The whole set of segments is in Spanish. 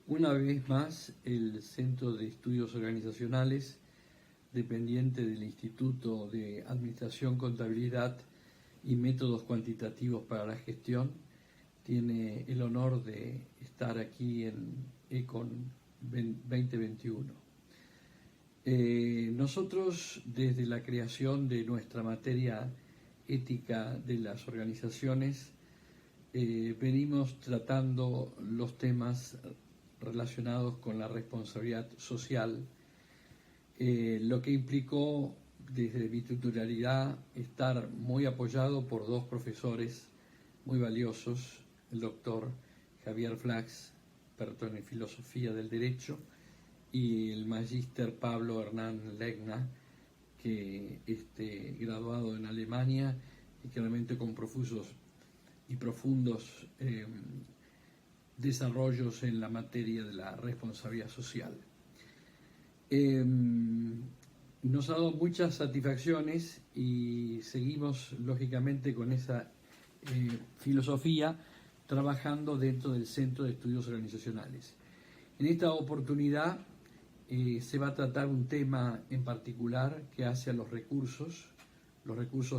Una vez más, el Centro de Estudios Organizacionales, dependiente del Instituto de Administración, Contabilidad y Métodos Cuantitativos para la Gestión, tiene el honor de estar aquí en Econ 2021. Nosotros, desde la creación de nuestra materia ética de las organizaciones, venimos tratando los temas relacionados con la responsabilidad social, lo que implicó desde mi titularidad estar muy apoyado por dos profesores muy valiosos, el doctor Javier Flax, experto en filosofía del derecho, y el magíster Pablo Hernán Legna, que graduado en Alemania y que realmente con profusos y profundos desarrollos en la materia de la responsabilidad social. Nos ha dado muchas satisfacciones y seguimos lógicamente con esa filosofía trabajando dentro del Centro de Estudios Organizacionales. En esta oportunidad se va a tratar un tema en particular que hace a los recursos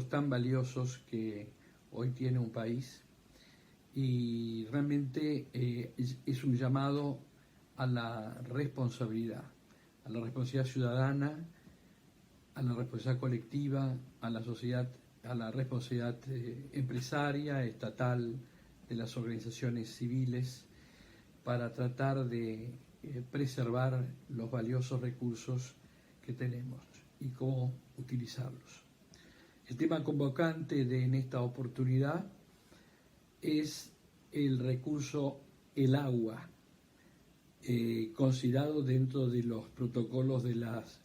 tan valiosos que hoy tiene un país, y realmente es un llamado a la responsabilidad ciudadana, a la responsabilidad colectiva, a la sociedad, a la responsabilidad empresaria, estatal, de las organizaciones civiles, para tratar de preservar los valiosos recursos que tenemos y cómo utilizarlos. El tema convocante en esta oportunidad es el recurso, el agua, considerado dentro de los protocolos de las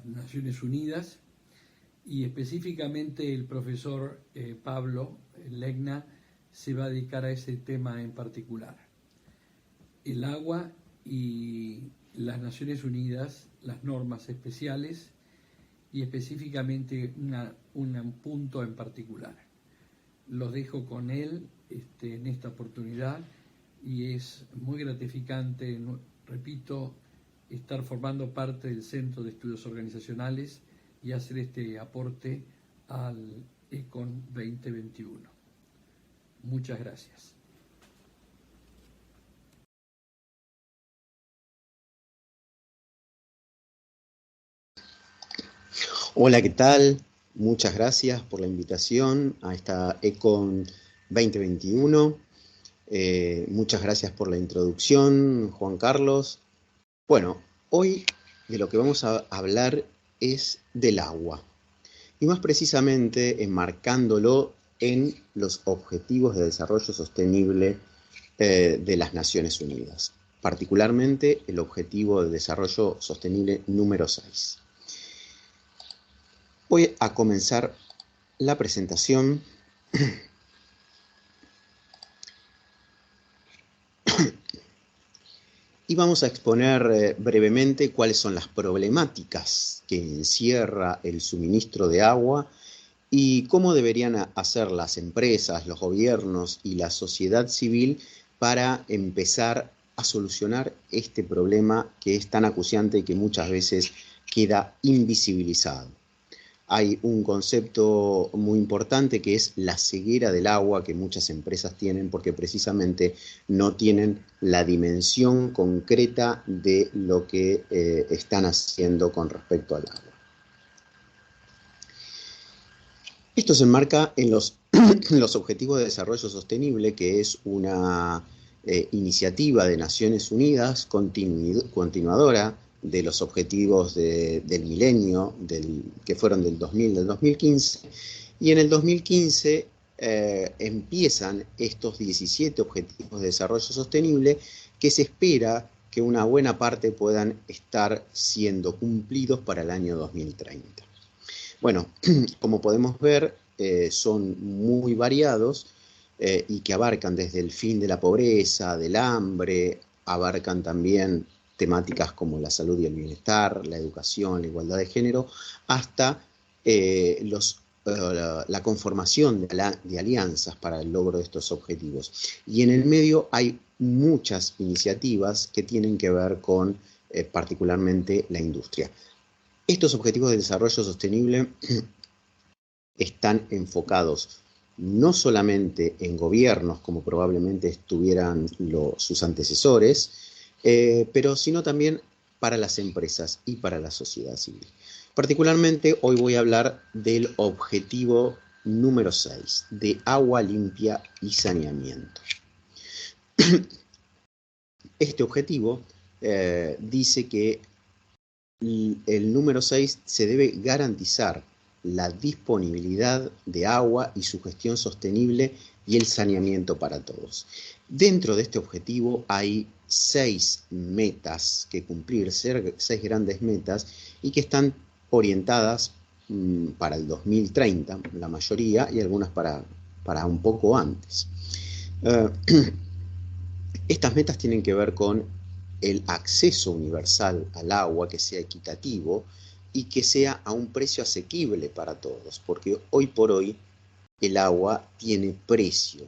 Naciones Unidas, y específicamente el profesor Pablo Legna se va a dedicar a ese tema en particular. El agua y las Naciones Unidas, las normas especiales y específicamente un punto en particular. Los dejo con él en esta oportunidad y es muy gratificante, repito, estar formando parte del Centro de Estudios Organizacionales y hacer este aporte al Econ 2021. Muchas gracias. Hola, ¿qué tal? Muchas gracias por la invitación a esta Econ 2021. Muchas gracias por la introducción, Juan Carlos. Bueno, hoy de lo que vamos a hablar es del agua, y más precisamente enmarcándolo en los Objetivos de Desarrollo Sostenible de las Naciones Unidas, particularmente el Objetivo de Desarrollo Sostenible número 6. Voy a comenzar la presentación y vamos a exponer brevemente cuáles son las problemáticas que encierra el suministro de agua y cómo deberían hacer las empresas, los gobiernos y la sociedad civil para empezar a solucionar este problema que es tan acuciante y que muchas veces queda invisibilizado. Hay un concepto muy importante que es la ceguera del agua que muchas empresas tienen porque precisamente no tienen la dimensión concreta de lo que están haciendo con respecto al agua. Esto se enmarca en los Objetivos de Desarrollo Sostenible, que es una iniciativa de Naciones Unidas continuadora de los objetivos del milenio, que fueron del 2000 al 2015, y en el 2015 empiezan estos 17 Objetivos de Desarrollo Sostenible que se espera que una buena parte puedan estar siendo cumplidos para el año 2030. Bueno, como podemos ver, son muy variados y que abarcan desde el fin de la pobreza, del hambre, abarcan también temáticas como la salud y el bienestar, la educación, la igualdad de género, hasta los la conformación de alianzas para el logro de estos objetivos. Y en el medio hay muchas iniciativas que tienen que ver con particularmente la industria. Estos objetivos de desarrollo sostenible están enfocados no solamente en gobiernos, como probablemente estuvieran sus antecesores, pero sino también para las empresas y para la sociedad civil. Particularmente hoy voy a hablar del objetivo número 6, de agua limpia y saneamiento. Este objetivo dice que el número 6 se debe garantizar la disponibilidad de agua y su gestión sostenible y el saneamiento para todos. Dentro de este objetivo hay 6 metas que cumplir, 6 grandes metas, y que están orientadas para el 2030, la mayoría, y algunas para un poco antes. Estas metas tienen que ver con el acceso universal al agua, que sea equitativo y que sea a un precio asequible para todos, porque hoy por hoy el agua tiene precio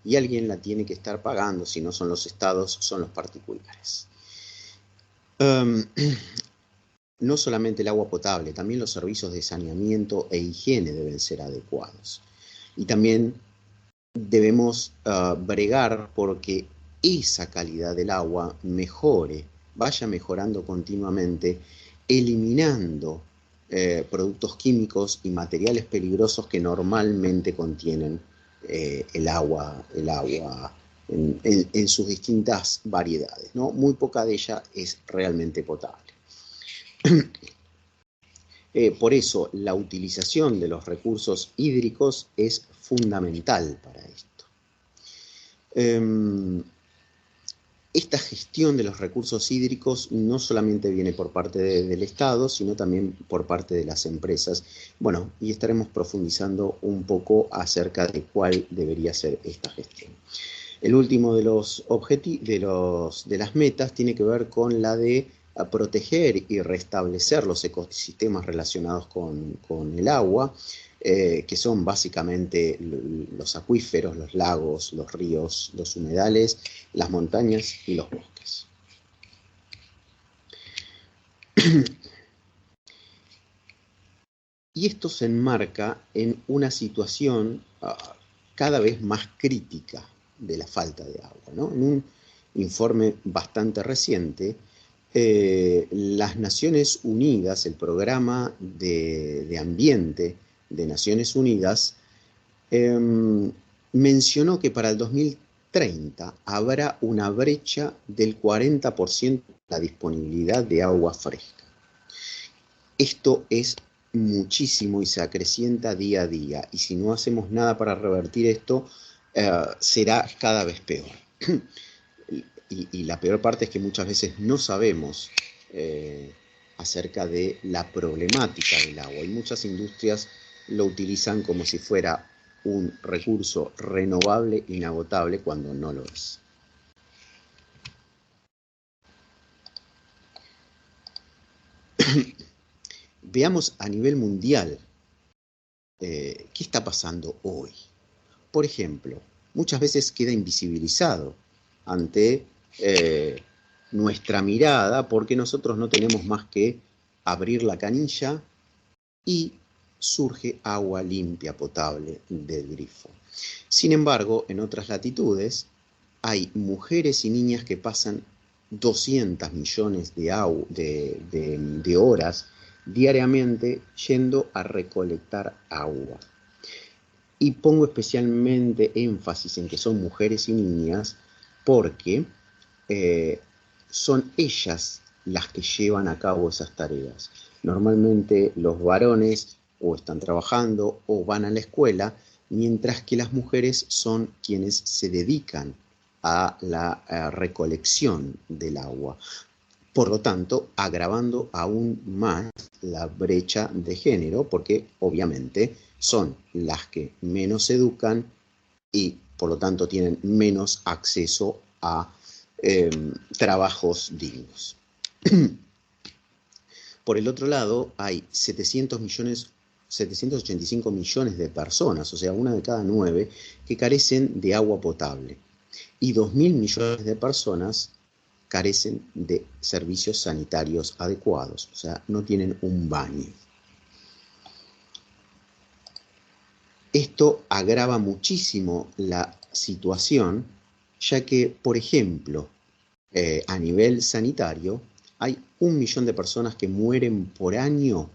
y alguien la tiene que estar pagando, si no son los estados, son los particulares. No solamente el agua potable, también los servicios de saneamiento e higiene deben ser adecuados. Y también debemos bregar porque esa calidad del agua mejore, vaya mejorando continuamente, eliminando productos químicos y materiales peligrosos que normalmente contienen el agua en sus distintas variedades, ¿no? Muy poca de ella es realmente potable. Por eso la utilización de los recursos hídricos es fundamental para esto. Esta gestión de los recursos hídricos no solamente viene por parte del Estado, sino también por parte de las empresas. Bueno, y estaremos profundizando un poco acerca de cuál debería ser esta gestión. El último de los objetivos, de las metas, tiene que ver con la de proteger y restablecer los ecosistemas relacionados con el agua, que son básicamente los acuíferos, los lagos, los ríos, los humedales, las montañas y los bosques. Y esto se enmarca en una situación cada vez más crítica de la falta de agua, ¿no? En un informe bastante reciente, las Naciones Unidas, el Programa de Ambiente de Naciones Unidas, mencionó que para el 2030 habrá una brecha del 40% de la disponibilidad de agua fresca. Esto es muchísimo y se acrecienta día a día, y si no hacemos nada para revertir esto, será cada vez peor. Y la peor parte es que muchas veces no sabemos acerca de la problemática del agua, y muchas industrias lo utilizan como si fuera un recurso renovable, inagotable, cuando no lo es. Veamos a nivel mundial qué está pasando hoy. Por ejemplo, muchas veces queda invisibilizado ante nuestra mirada, porque nosotros no tenemos más que abrir la canilla y surge agua limpia, potable del grifo. Sin embargo, en otras latitudes hay mujeres y niñas que pasan 200 millones de horas diariamente yendo a recolectar agua. Y pongo especialmente énfasis en que son mujeres y niñas porque son ellas las que llevan a cabo esas tareas. Normalmente los varones o están trabajando o van a la escuela, mientras que las mujeres son quienes se dedican a la recolección del agua. Por lo tanto, agravando aún más la brecha de género, porque obviamente son las que menos educan y por lo tanto tienen menos acceso a trabajos dignos. Por el otro lado, hay 700 millones 785 millones de personas, o sea, 1 de cada 9, que carecen de agua potable. Y 2.000 millones de personas carecen de servicios sanitarios adecuados, o sea, no tienen un baño. Esto agrava muchísimo la situación, ya que, por ejemplo, a nivel sanitario, hay 1 millón de personas que mueren por año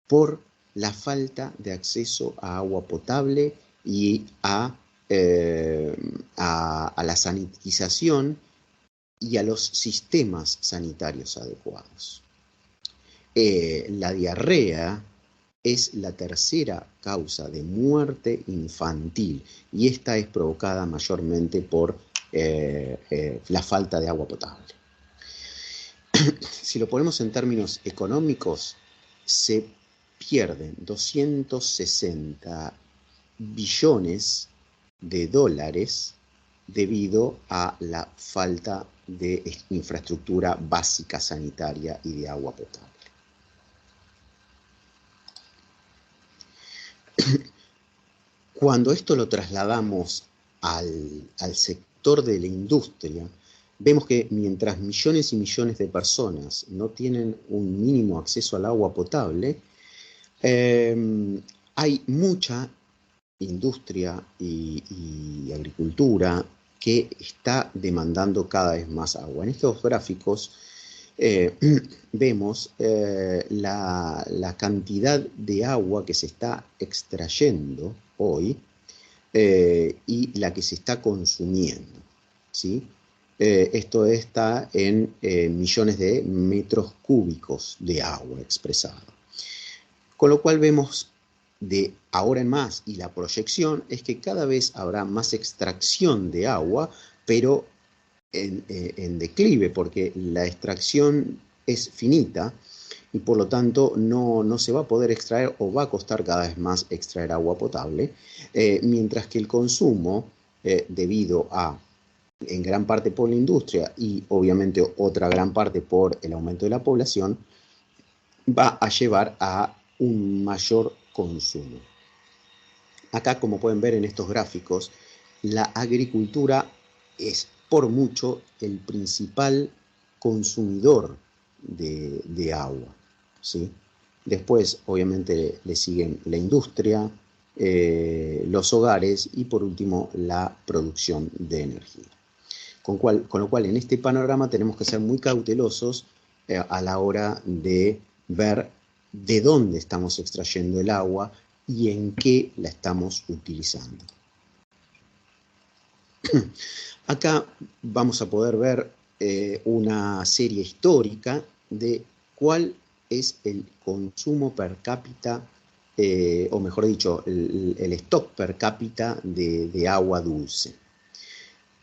por la falta de acceso a agua potable y a la sanitización y a los sistemas sanitarios adecuados. La diarrea es la tercera causa de muerte infantil y esta es provocada mayormente por la falta de agua potable. Si lo ponemos en términos económicos, se pierden 260 billones de dólares debido a la falta de infraestructura básica sanitaria y de agua potable. Cuando esto lo trasladamos al sector de la industria, vemos que mientras millones y millones de personas no tienen un mínimo acceso al agua potable, hay mucha industria y agricultura que está demandando cada vez más agua. En estos gráficos vemos la cantidad de agua que se está extrayendo hoy y la que se está consumiendo, ¿sí? Esto está en millones de metros cúbicos de agua expresado. Con lo cual vemos de ahora en más, y la proyección es que cada vez habrá más extracción de agua, pero en declive, porque la extracción es finita y por lo tanto no se va a poder extraer o va a costar cada vez más extraer agua potable, mientras que el consumo, debido a, en gran parte por la industria y obviamente otra gran parte por el aumento de la población, va a llevar a un mayor consumo. Acá, como pueden ver en estos gráficos, la agricultura es por mucho el principal consumidor de agua, ¿sí? Después, obviamente, le siguen la industria, los hogares y, por último, la producción de energía. Con lo cual, en este panorama tenemos que ser muy cautelosos a la hora de ver de dónde estamos extrayendo el agua y en qué la estamos utilizando. Acá vamos a poder ver una serie histórica de cuál es el consumo per cápita, o mejor dicho, el stock per cápita de agua dulce.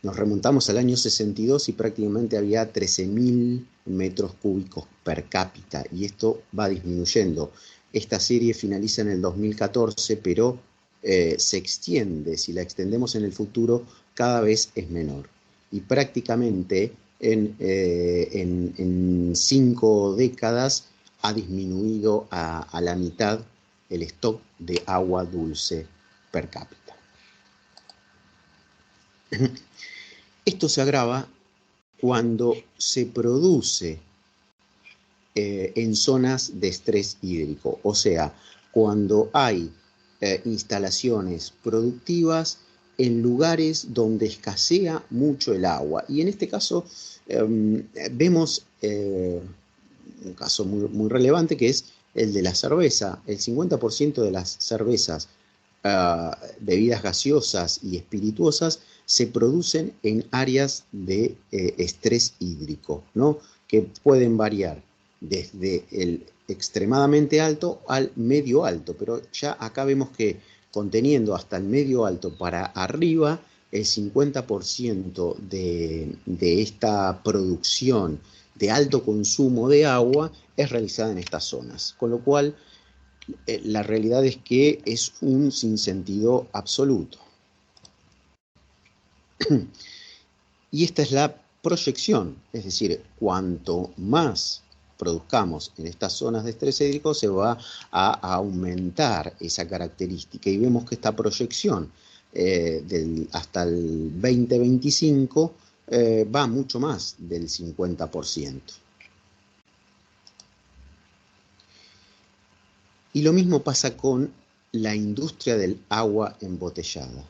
Nos remontamos al año 62 y prácticamente había 13.000 metros cúbicos per cápita y esto va disminuyendo. Esta serie finaliza en el 2014, pero se extiende. Si la extendemos en el futuro, cada vez es menor. Y prácticamente en 5 décadas ha disminuido a la mitad el stock de agua dulce per cápita. Esto se agrava cuando se produce en zonas de estrés hídrico, o sea, cuando hay instalaciones productivas en lugares donde escasea mucho el agua. Y en este caso vemos un caso muy relevante, que es el de la cerveza. El 50% de las cervezas, bebidas gaseosas y espirituosas se producen en áreas de estrés hídrico, ¿no? Que pueden variar desde el extremadamente alto al medio alto, pero ya acá vemos que conteniendo hasta el medio alto para arriba, el 50% de esta producción de alto consumo de agua es realizada en estas zonas, con lo cual la realidad es que es un sinsentido absoluto. Y esta es la proyección, es decir, cuanto más produzcamos en estas zonas de estrés hídrico, se va a aumentar esa característica. Y vemos que esta proyección hasta el 2025 va mucho más del 50%. Y lo mismo pasa con la industria del agua embotellada.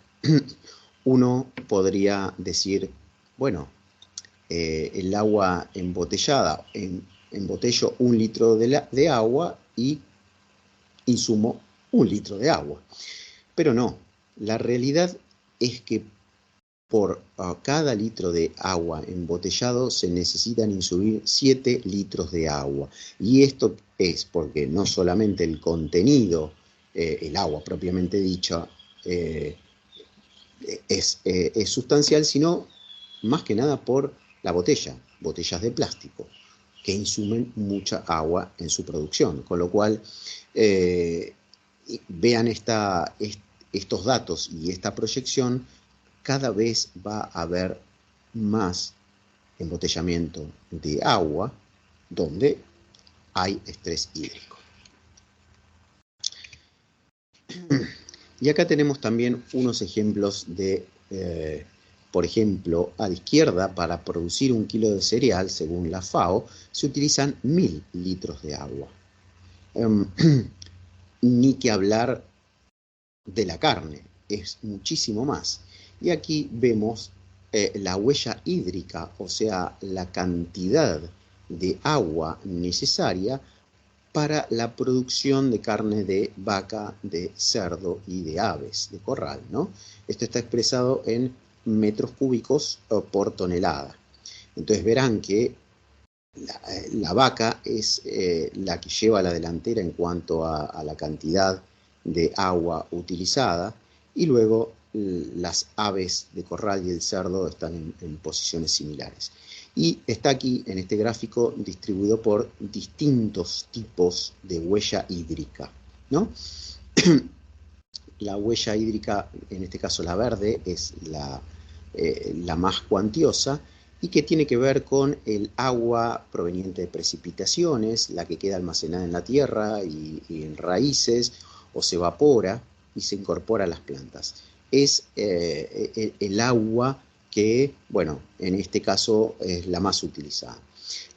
Uno podría decir, bueno, el agua embotellada, embotello 1 litro de agua y insumo 1 litro de agua. Pero no, la realidad es que por cada litro de agua embotellado se necesitan insumir 7 litros de agua. Y esto es porque no solamente el contenido, el agua propiamente dicha, es sustancial, sino más que nada por la botellas de plástico, que insumen mucha agua en su producción. Con lo cual, vean estos datos y esta proyección, cada vez va a haber más embotellamiento de agua donde hay estrés hídrico. Y acá tenemos también unos ejemplos de, por ejemplo, a la izquierda, para producir 1 kilo de cereal, según la FAO, se utilizan 1000 litros de agua. Ni que hablar de la carne, es muchísimo más. Y aquí vemos la huella hídrica, o sea, la cantidad de agua necesaria para la producción de carne de vaca, de cerdo y de aves de corral, ¿no? Esto está expresado en metros cúbicos por tonelada. Entonces verán que la vaca es la que lleva la delantera en cuanto a la cantidad de agua utilizada, y luego las aves de corral y el cerdo están en posiciones similares. Y está aquí en este gráfico distribuido por distintos tipos de huella hídrica, ¿no? La huella hídrica, en este caso la verde, es la más cuantiosa, y que tiene que ver con el agua proveniente de precipitaciones, la que queda almacenada en la tierra y en raíces, o se evapora y se incorpora a las plantas. Es el agua que, bueno, en este caso es la más utilizada.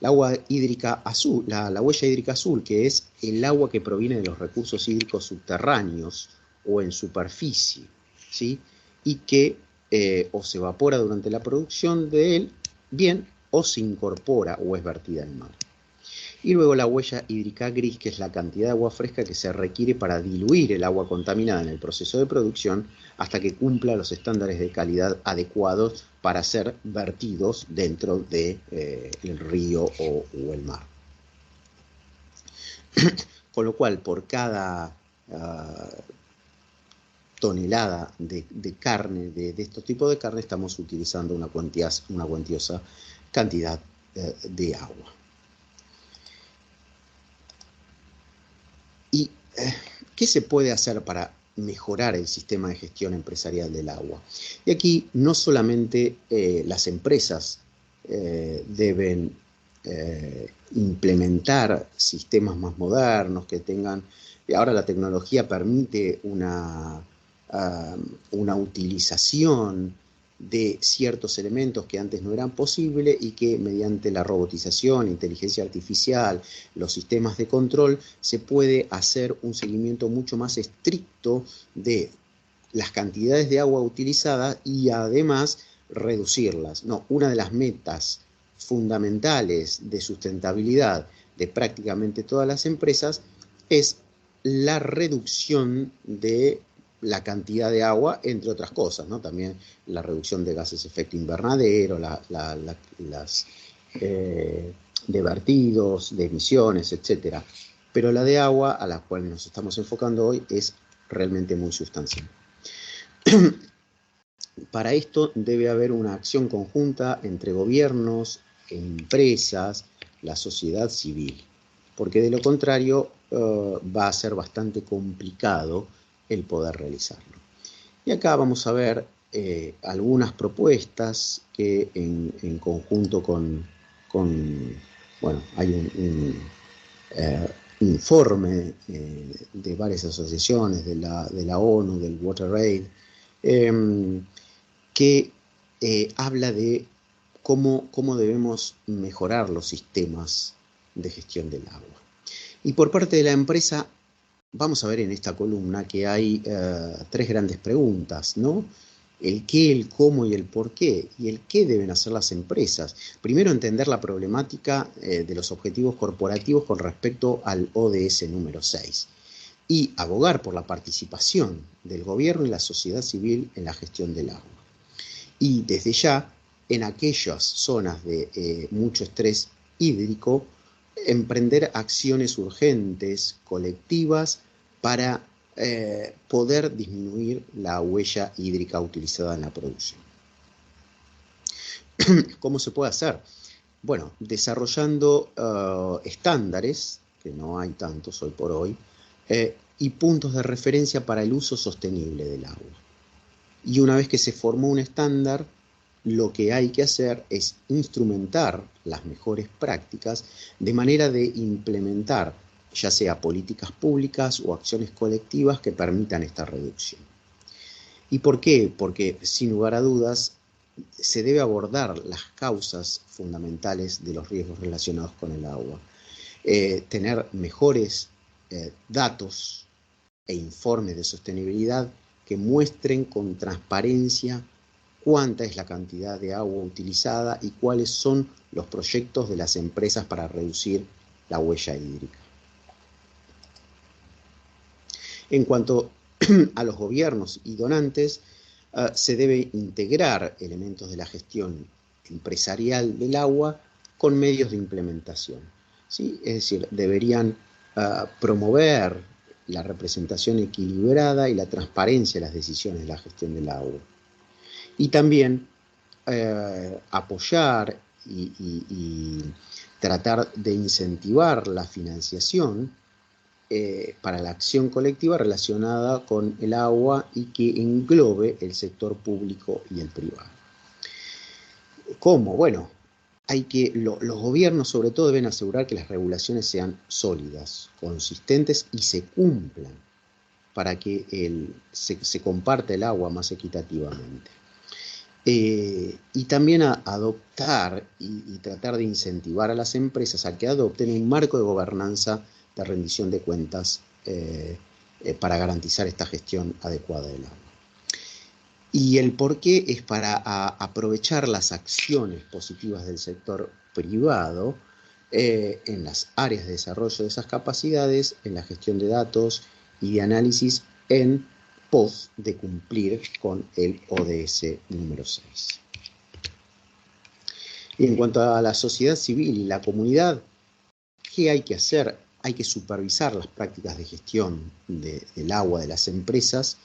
La agua hídrica azul, la huella hídrica azul, que es el agua que proviene de los recursos hídricos subterráneos o en superficie, ¿sí? Y que o se evapora durante la producción de él, bien, o se incorpora o es vertida al mar. Y luego la huella hídrica gris, que es la cantidad de agua fresca que se requiere para diluir el agua contaminada en el proceso de producción hasta que cumpla los estándares de calidad adecuados para ser vertidos dentro del río o el mar. Con lo cual, por cada tonelada de carne, de estos tipos de carne, estamos utilizando una cuantiosa cantidad de agua. ¿Y qué se puede hacer para mejorar el sistema de gestión empresarial del agua? Y aquí no solamente las empresas deben implementar sistemas más modernos que tengan. Ahora la tecnología permite una utilización de ciertos elementos que antes no eran posibles y que mediante la robotización, la inteligencia artificial, los sistemas de control, se puede hacer un seguimiento mucho más estricto de las cantidades de agua utilizadas y además reducirlas. No, una de las metas fundamentales de sustentabilidad de prácticamente todas las empresas es la reducción de la cantidad de agua, entre otras cosas, ¿no? También la reducción de gases de efecto invernadero, las de vertidos, de emisiones, etc. Pero la de agua, a la cual nos estamos enfocando hoy, es realmente muy sustancial. Para esto debe haber una acción conjunta entre gobiernos, empresas, la sociedad civil, porque de lo contrario va a ser bastante complicado el poder realizarlo. Y acá vamos a ver algunas propuestas que en conjunto con bueno, hay un informe de varias asociaciones, de la ONU, del WaterAid, que habla de cómo debemos mejorar los sistemas de gestión del agua. Y por parte de la empresa, vamos a ver en esta columna que hay tres grandes preguntas, ¿no? El qué, el cómo y el por qué. Y el qué deben hacer las empresas. Primero, entender la problemática de los objetivos corporativos con respecto al ODS número 6. Y abogar por la participación del gobierno y la sociedad civil en la gestión del agua. Y desde ya, en aquellas zonas de mucho estrés hídrico, emprender acciones urgentes, colectivas, para poder disminuir la huella hídrica utilizada en la producción. ¿Cómo se puede hacer? Bueno, desarrollando estándares, que no hay tantos hoy por hoy, y puntos de referencia para el uso sostenible del agua. Y una vez que se formó un estándar, lo que hay que hacer es instrumentar las mejores prácticas de manera de implementar ya sea políticas públicas o acciones colectivas que permitan esta reducción. ¿Y por qué? Porque sin lugar a dudas se debe abordar las causas fundamentales de los riesgos relacionados con el agua. Tener mejores datos e informes de sostenibilidad que muestren con transparencia cuánta es la cantidad de agua utilizada y cuáles son los proyectos de las empresas para reducir la huella hídrica. En cuanto a los gobiernos y donantes, se debe integrar elementos de la gestión empresarial del agua con medios de implementación, ¿sí? Es decir, deberían promover la representación equilibrada y la transparencia de las decisiones de la gestión del agua. Y también apoyar y tratar de incentivar la financiación para la acción colectiva relacionada con el agua y que englobe el sector público y el privado. ¿Cómo? Bueno, los gobiernos sobre todo deben asegurar que las regulaciones sean sólidas, consistentes y se cumplan para que se comparta el agua más equitativamente. Y también adoptar y tratar de incentivar a las empresas a que adopten un marco de gobernanza de rendición de cuentas para garantizar esta gestión adecuada del agua. Y el porqué es para aprovechar las acciones positivas del sector privado en las áreas de desarrollo de esas capacidades, en la gestión de datos y de análisis en pos de cumplir con el ODS número 6. Y en cuanto a la sociedad civil y la comunidad, ¿qué hay que hacer? Hay que supervisar las prácticas de gestión del agua de las empresas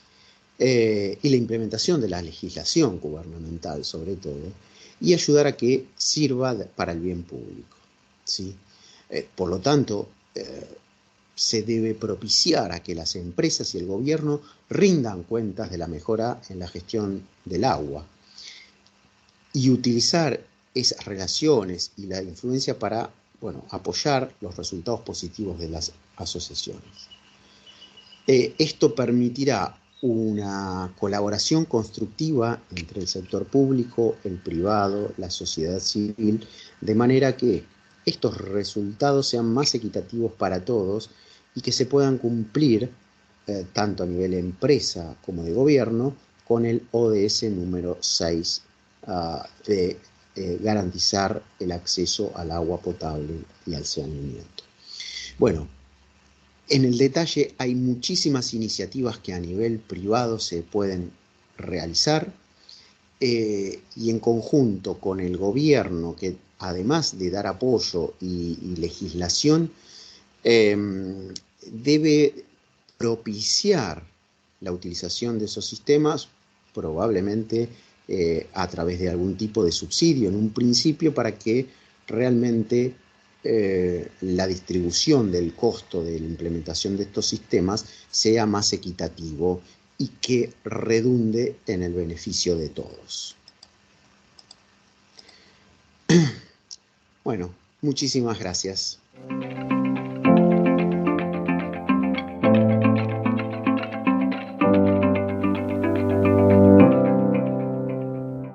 y la implementación de la legislación gubernamental, sobre todo, y ayudar a que sirva para el bien público, ¿sí? Por lo tanto, se debe propiciar a que las empresas y el gobierno rindan cuentas de la mejora en la gestión del agua y utilizar esas relaciones y la influencia para apoyar los resultados positivos de las asociaciones. Esto permitirá una colaboración constructiva entre el sector público, el privado, la sociedad civil, de manera que estos resultados sean más equitativos para todos y que se puedan cumplir, tanto a nivel de empresa como de gobierno, con el ODS número 6 de garantizar el acceso al agua potable y al saneamiento. Bueno, en el detalle hay muchísimas iniciativas que a nivel privado se pueden realizar y en conjunto con el gobierno, que además de dar apoyo y legislación, debe propiciar la utilización de esos sistemas, probablemente a través de algún tipo de subsidio en un principio, para que realmente la distribución del costo de la implementación de estos sistemas sea más equitativo y que redunde en el beneficio de todos. Bueno, Muchísimas gracias.